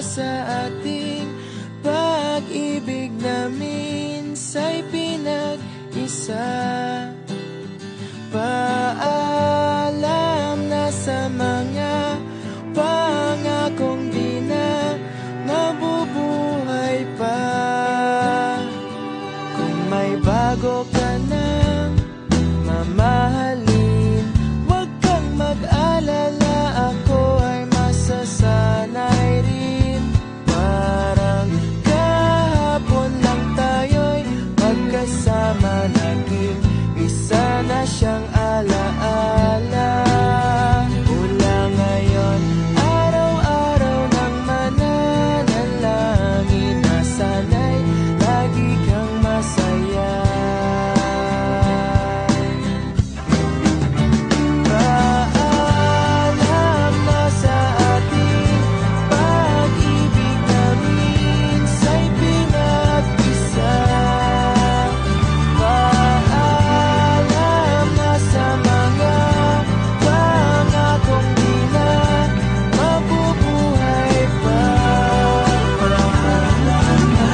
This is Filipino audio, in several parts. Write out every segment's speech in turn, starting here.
sa ating pag-ibig na minsa'y pinag-isa. Paalam na sa mga pangakong di na mabubuhay pa. Kung may bago ka nang mamahalin, huwag kang mag-alala, ako ay masasanay rin. Parang kahapon lang tayo'y magkasama, naging isa na siyang alaala. Mula ngayon, araw-araw nang mananalangin na sana'y lagi kang masaya. Paalam na sa ating pag-ibig na minsa'y pinag-isa. Paalam na sa mga pangakong di na mabubuhay pa. Paalam na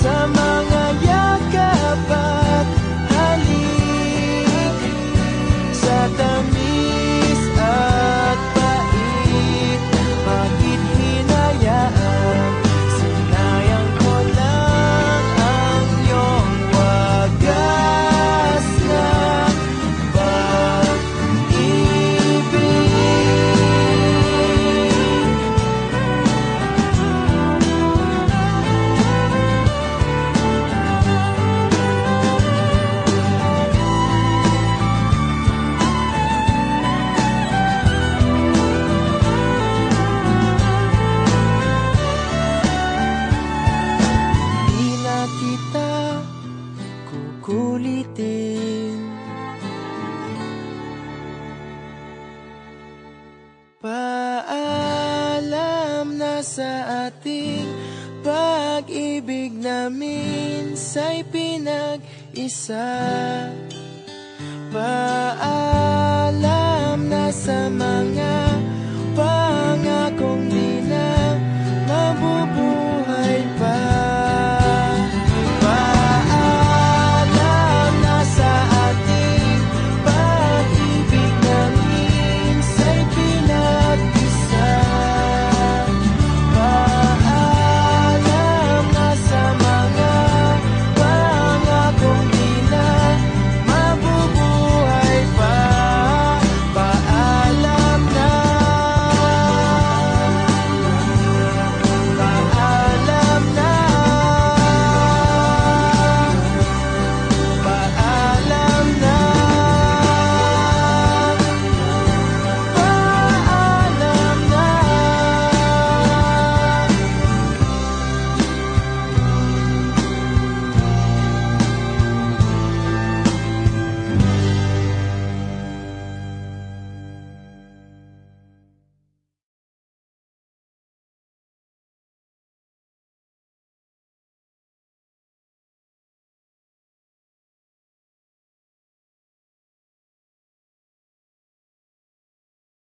sa mga yakap at halik, sa tamis at pait. Bakit hinayaan? Sinayang ko lang ang iyong wagas na pag-ibig. Di na kita kukulitin. Paalam na sa ating pag-ibig na minsa'y pinag-isa. Paalam na sa mga